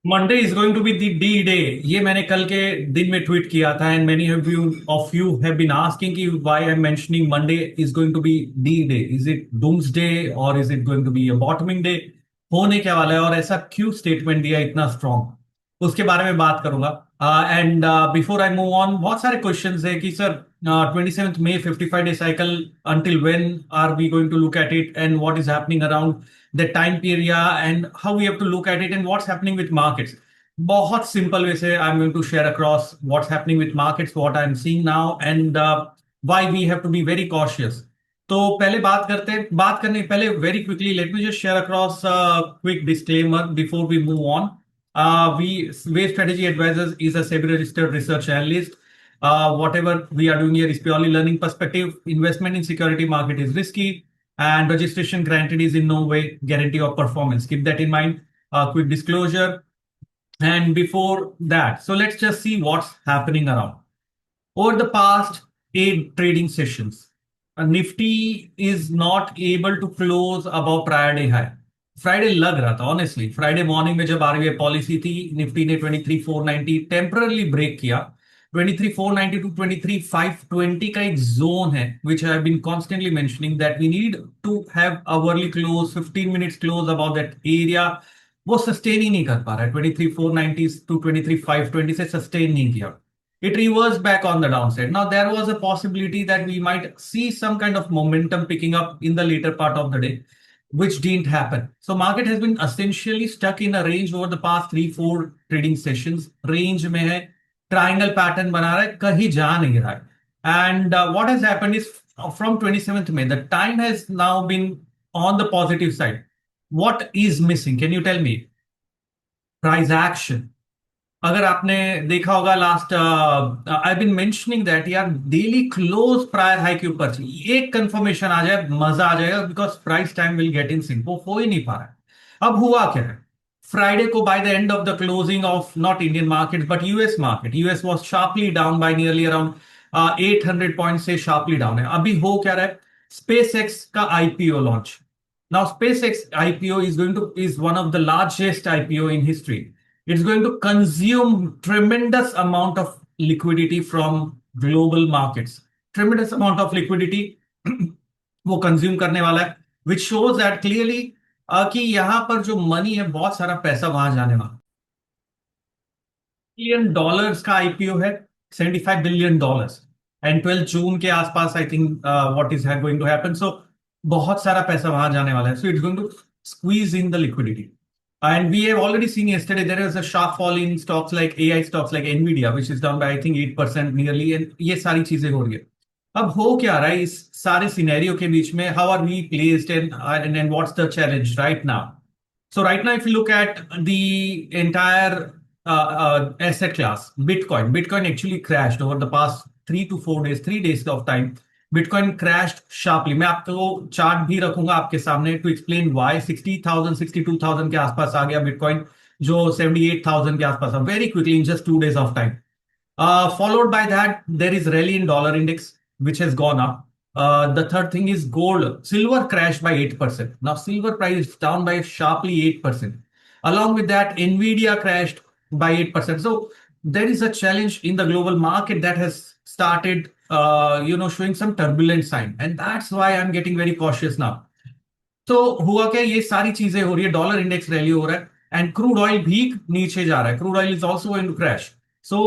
Monday is going to be the D day. ये मैंने कल के दिन में ट्वीट किया था and many of you have been asking कि why I am mentioning Monday is going to be D day. Is it doomsday और is it going to be a bottoming day? होने क्या वाला है और ऐसा क्यों स्टेटमेंट दिया इतना स्ट्रॉन्ग, उसके बारे में बात करूंगा। And before I move on, बहुत सारे क्वेश्चंस है कि sir 27th May 55 day cycle, until when are we going to look at it and what is happening around the time period and how we have to look at it and what's happening with markets. बहुत simple way से I'm going to share across what's happening with markets, what I'm seeing now and why we have to be very cautious. तो पहले बात करने पहले very quickly let me just share across a quick disclaimer before we move on. Wave Strategy Advisors is a SEBI registered research analyst. Whatever we are doing here is purely learning perspective. Investment in security market is risky and registration granted is in no way guarantee of performance. Keep that in mind. Quick disclosure. And before that, so let's just see what's happening around. Over the past 8 trading sessions, Nifty is not able to close above prior day high. Friday लग रहा था honestly, Friday morning में जब RBI policy थी, Nifty ने 23,490 temporarily break किया। 23,490 to 23,520 का एक जोन है which I have been constantly mentioning that we need to have hourly close 15 minutes close about that area. वो सस्टेन ही नहीं कर पा रहा है, 23,490 टू 23,520 से सस्टेन नहीं किया। It reversed back on the downside. Now, there was a possibility that we might see some kind of momentum picking up in the later part of the day, which didn't happen. So, market has been essentially stuck in a range over the past 3-4 trading sessions. Range में है, triangle pattern बना रहा है, कहीं जा नहीं रहा है. And what has happened is from 27th May, the time has now been on the positive side. What is missing? Can you tell me? Price action. अगर आपने देखा होगा last, I been mentioning that यार daily close prior high के ऊपर चाहिए, एक confirmation आ जाए मजा आ जाएगा because price time will get in sync. वो हो ही नहीं पा रहा है। अब हुआ क्या है, फ्राइडे को by the end of the closing of not Indian market but US market, US was sharply down by nearly around 800 point से शार्पली डाउन है। अभी हो क्या रहा है, स्पेस एक्स का IPO launch. Now space x IPO is one of the largest IPO in history. It's going to consume tremendous amount of liquidity from global markets. Tremendous amount of liquidity वो consume करने वाला है, which shows that clearly कि यहाँ पर जो money है, बहुत सारा पैसा वहां जाने वाला। बिलियन डॉलर्स का आईपीओ है, $75 बिलियन। एंड 12 जून के आसपास I think what is going to happen. So बहुत सारा पैसा वहां जाने वाला है। So it's going to squeeze in the liquidity. And we have already seen yesterday there is a sharp fall in stocks like AI stocks like Nvidia, which is down by I think 8% nearly. And ये सारी चीजें हो रही है। अब हो क्या रहा है इस सारे सिनेरियो के बीच में, how are we placed and what's the challenge right now? So right now, if you look at the entire asset class, Bitcoin actually crashed over the past 3 to 4 days, 3 days of time. Bitcoin crashed sharply. मैं आपको chart भी रखूंगा आपके सामने to explain why 60,000 62,000 के आसपास आ गया bitcoin, जो 78,000 के आसपास था very quickly in just 2 days of time. Followed by that, there is rally in dollar index, which has gone up. The third thing is gold. Silver crashed by 8%. Now, silver price is down by sharply 8%. Along with that, Nvidia crashed by 8%. So, there is a challenge in the global market that has started, showing some turbulent sign. And that's why I'm getting very cautious now. तो हुआ क्या, ये सारी चीजें हो रही है, dollar index rally हो रहा है एंड क्रूड ऑयल भी नीचे जा रहा है। Crude oil is also going to crash. So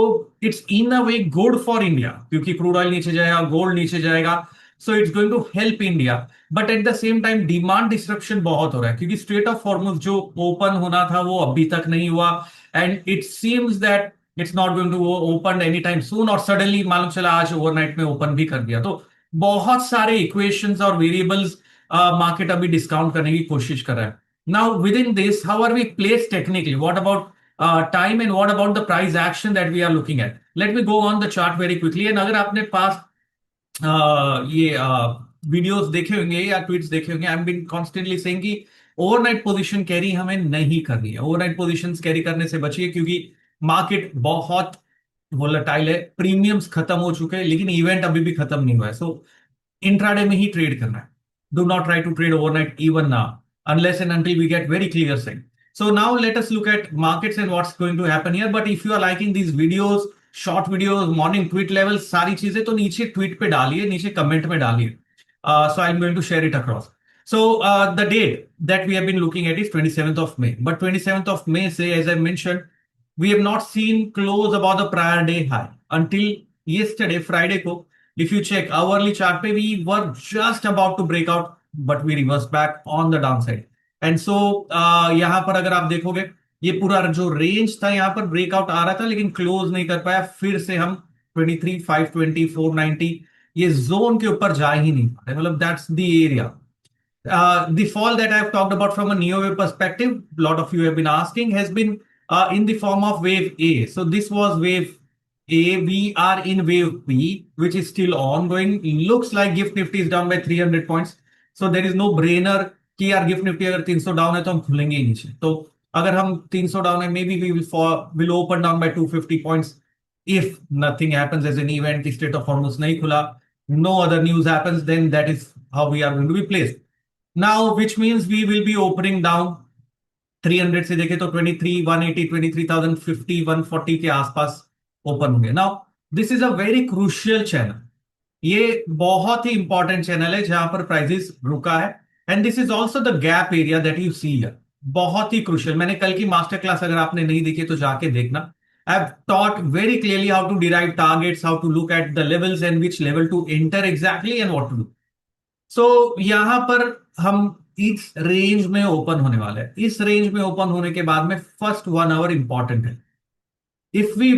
it's in a way good for India, क्योंकि क्रूड ऑयल नीचे जाएगा, गोल्ड नीचे जाएगा। So it's going to help India. But at the same time demand disruption बहुत हो रहा है, क्योंकि स्ट्रेट ऑफ हॉर्मुज जो ओपन होना था वो अभी तक नहीं हुआ। And it seems that it's not going to open any time soon, और सडनली मालूम चला आज ओवरनाइट में ओपन भी कर दिया। तो बहुत सारे इक्वेशंस और वेरिएबल्स मार्केट अभी डिस्काउंट करने की कोशिश कर रहा है। Now within this, how are we placed technically, what about time and what about the price action that we are looking at? Let me go on the chart very quickly. And अगर आपने पास ये videos देखे होंगे या tweets देखे होंगे, I am been constantly saying कि overnight position carry हमें नहीं करनी है। ओवरनाइट पोजीशंस कैरी करने से बचिए, क्योंकि मार्केट बहुत वोलेटाइल है, प्रीमियम्स खत्म हो चुके हैं लेकिन इवेंट अभी भी खत्म नहीं हुआ है। सो इंट्राडे में ही ट्रेड करना है। Do not try to trade overnight even now, unless and until we get very clear sign. So now let us look at markets and what's going to happen here. But if you are liking these videos, short videos, morning tweet levels, सारी चीजें तो नीचे tweet पे डालिए, नीचे comment में डालिए. So I'm going to share it across. So the date that we have been looking at is 27th of May. But 27th of May, say, as I mentioned, we have not seen close above the prior day high until yesterday, Friday ko. If you check hourly chart pe, we were just about to break out, but we reversed back on the downside. And so यहां पर अगर आप देखोगे ये पूरा जो range था यहां पर ब्रेकआउट आ रहा था लेकिन क्लोज नहीं कर पाया. फिर से हम 23 520 490 ये जोन के ऊपर जा ही नहीं पाए. मतलब that's the area. The fall that I've talked about from a neo wave perspective, a lot of you have been asking, has been in the form of wave A. So this was wave A. We are in wave B, which is still ongoing. Looks like Gift Nifty is down by 300 points. So there is no brainer कि यार gift Nifty अगर 300 down है तो हम खुलेंगे ही नीचे. तो अगर हम 300 डाउन है, maybe we will open down by 250 points if nothing happens as an event की स्टेट ऑफ हॉर्मस नहीं खुला, no other news happens, then that is how we are going to be placed now, which means we will be opening down 300 से देखे तो 23 180 23,050 140 के आसपास open होंगे. Now this is a very crucial channel. ये बहुत ही इंपॉर्टेंट चैनल है जहां पर प्राइसेस रुका है. And this is also the gap area that you see here. बहुत ही क्रूशियल. मैंने कल की मास्टर क्लास अगर आपने नहीं देखी तो जाके देखना. I have taught very clearly how to derive targets, how to look at the levels and which level to enter exactly and what to do. So यहां पर हम इस रेंज में ओपन होने वाले हैं. इस रेंज में ओपन होने के बाद में फर्स्ट 1 आवर इंपॉर्टेंट है. If we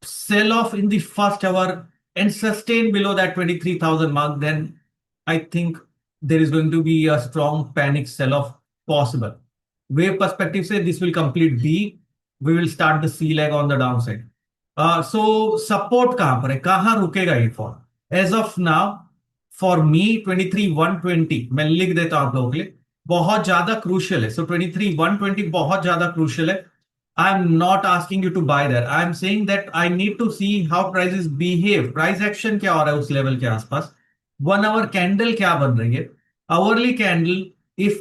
sell off in the first hour and sustain below that 23,000 mark, then I think there is going to be a strong panic sell off possible. Wave perspective say this will complete B. We will start the C leg on the downside. So support कहां पर है, कहां रुकेगा ये fall? As of now, for me 23,120 मैं लिख देता हूं आप लोगों के लिए, बहुत ज्यादा क्रूशियल है. So 23,120 बहुत ज्यादा क्रूशियल है. I'm not asking you to buy there. I'm saying that I need to see how prices behave. Price action क्या हो रहा है उस लेवल के आसपास. 1 आवर कैंडल क्या बन रही है. Hourly candle if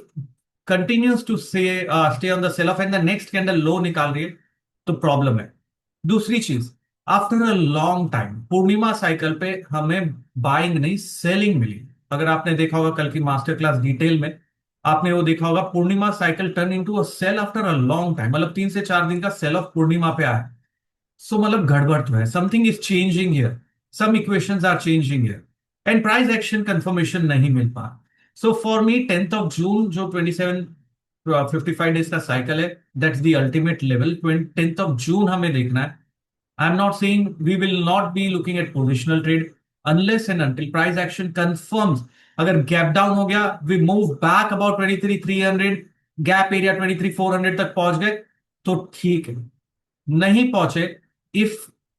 continues to say stay on the sell off and the next candle low निकाल रही है तो प्रॉब्लम है. दूसरी चीज, after a long time Purnima cycle पे हमें बाइंग नहीं सेलिंग मिली. अगर आपने देखा होगा कल की मास्टर क्लास डिटेल में, आपने वो देखा होगा Purnima cycle turn into a sell after a long time. मतलब 3 से 4 दिन का सेल ऑफ पूर्णिमा पे आया. सो मतलब गड़बड़ तो है. Something is changing here. Some equations are changing here and price action confirmation नहीं मिल पा. So for me 10th of June जो 27 55 डेज का साइकिल है, that's the ultimate level. 10th of June हमें देखना है. I'm not saying we will not be looking at positional trade unless and until price action confirms. अगर gap down हो गया, we move back about 23,300, gap area 23,400 तक पहुंच गए तो ठीक है. नहीं पहुंचे, if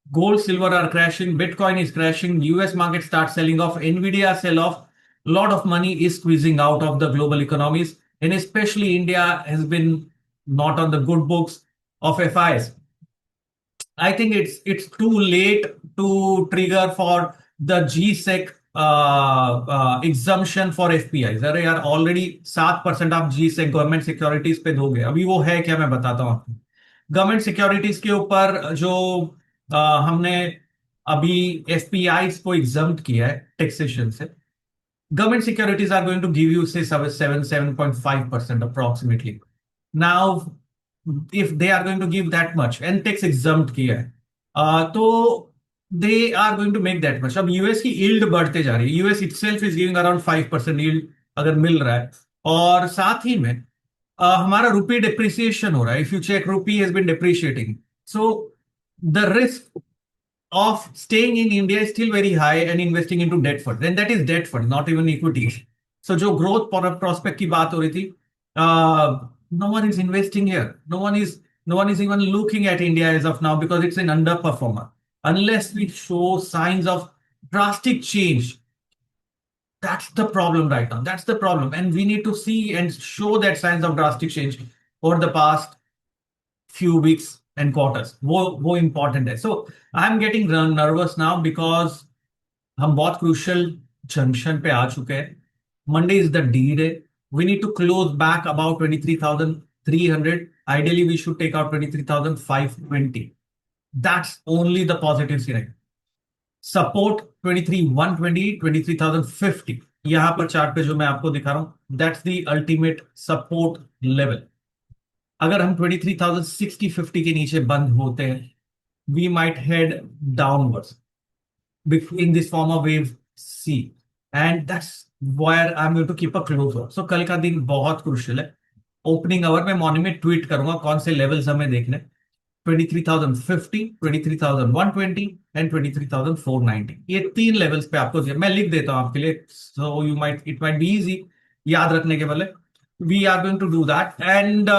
gold silver are crashing, bitcoin is crashing, US market starts selling off, Nvidia sell off, lot of money is squeezing out of the global economies and especially India has been not on the good books of FIs. I think it's too late to trigger for the GSEC exemption for FPIs. अरे यार already 7% आप GSEC government securities पे दोगे. अभी वो है क्या मैं बताता हूँ आपको. गवर्नमेंट सिक्योरिटीज के ऊपर जो हमने अभी FPIs को एग्जम्प्ट किया है टैक्सेशन से, government securities are going to give you say 7.5% approximately. Now if they are going to give that much and tax exempt किया है तो they are going to make that much. अब US की yield बढ़ते जा रही है. US itself is giving around 5% yield अगर मिल रहा है. और साथ ही में हमारा रुपी डिप्रिसिएशन हो रहा है. If you check rupee has been depreciating. So the risk of staying in India is still very high and investing into debt fund. And that is debt fund, not even equities. So जो growth prospect की बात हो रही थी, no one is investing here. No one is even looking at India as of now because it's an underperformer. Unless we show signs of drastic change, that's the problem right now. That's the problem. And we need to see and show that signs of drastic change over the past few weeks and quarters. वो important है. So I'm getting nervous now because हम बहुत crucial junction पे आ चुके हैं. Monday is the D day. We need to close back about 23,000 23,300. Ideally, we should take out 23,520. That's only the positive side. Support 23,120, 23,050. यहां पर chart पे जो मैं आपको दिखा रहा हूं, that's the ultimate support level. अगर हम 23,060-50 के नीचे बंद होते हैं, we might head downwards in this form of wave C, and that's where I'm going to keep a close watch. So कल का दिन बहुत क्रूशियल है. ओपनिंग आवर में मॉर्निंग में ट्वीट करूंगा कौन से लेवल्स हमें देखने. 23,050, 23,120 एंड 23,490. ये तीन लेवल्स पे आपको मैं लिख देता हूं आपके लिए, so you might it might be easy याद रखने के बदले. We are going to do that. And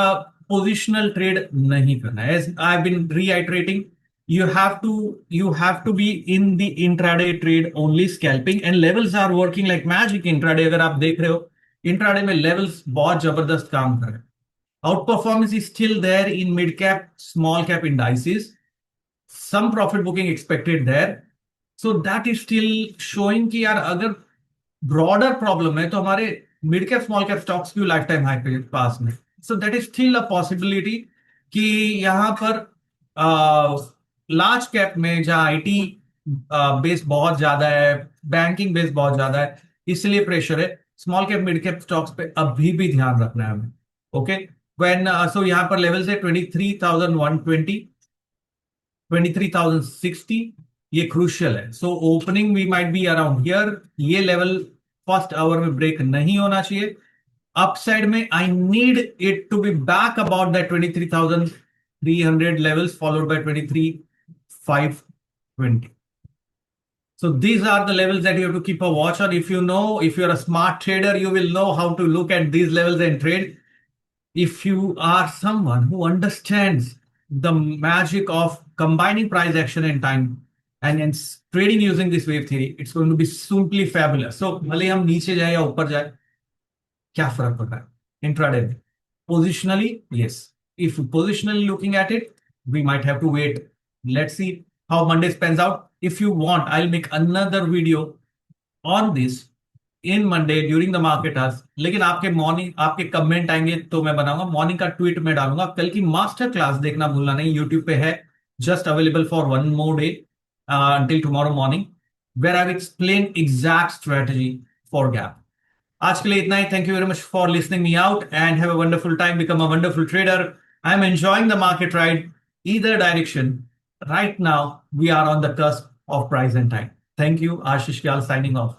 positional trade नहीं करना है. As I have been reiterating, you have to be in the intraday trade only scalping, and levels are working like magic intraday. अगर आप देख रहे हो intraday में levels बहुत जबरदस्त काम कर रहे हैं. Outperformance is still there in mid cap, small cap indices. Some profit booking expected there. So that is still showing कि यार अगर broader problem है तो हमारे mid cap, small cap stocks की लाइफ टाइम हाई पे पास में. So that is still a possibility कि यहां पर लार्ज कैप में जहां आईटी बेस बहुत ज्यादा है, बैंकिंग बेस बहुत ज्यादा है, इसलिए प्रेशर है. Small cap mid cap stocks पे अभी भी ध्यान रखना है हमें. ओके, व्हेन सो यहां पर लेवल्स है 23,120, 23,060. ये क्रूशियल है. So opening we might be around here. ये लेवल फर्स्ट आवर में ब्रेक नहीं होना चाहिए. अपसाइड में I need it to be back about that 23,300 levels, followed by 23,520. So these are the levels that you have to keep a watch on. If you're a smart trader, you will know how to look at these levels and trade. If you are someone who understands the magic of combining price action and time and trading using this wave theory, it's going to be simply fabulous. So भले हम नीचे जाए या ऊपर जाए, क्या फर्क पड़ रहा है इंट्राडे में? Positionally, yes. If positionally looking at it, we might have to wait. Let's see how Monday spans out. If you want, I'll make another video on this in Monday during the market hours. लेकिन आपके comment आएंगे तो मैं बनाऊंगा. Morning का tweet में डालूंगा. कल की मास्टर क्लास देखना भूलना नहीं, यूट्यूब पे है, just available for one more day until tomorrow morning, where I've explained exact strategy for gap. आज के लिए इतना ही. Thank you very much for listening me out and have a wonderful time. Become a wonderful trader. I am enjoying the market ride either direction. Right now we are on the cusp of price and time. Thank you. Ashish Kyal signing off.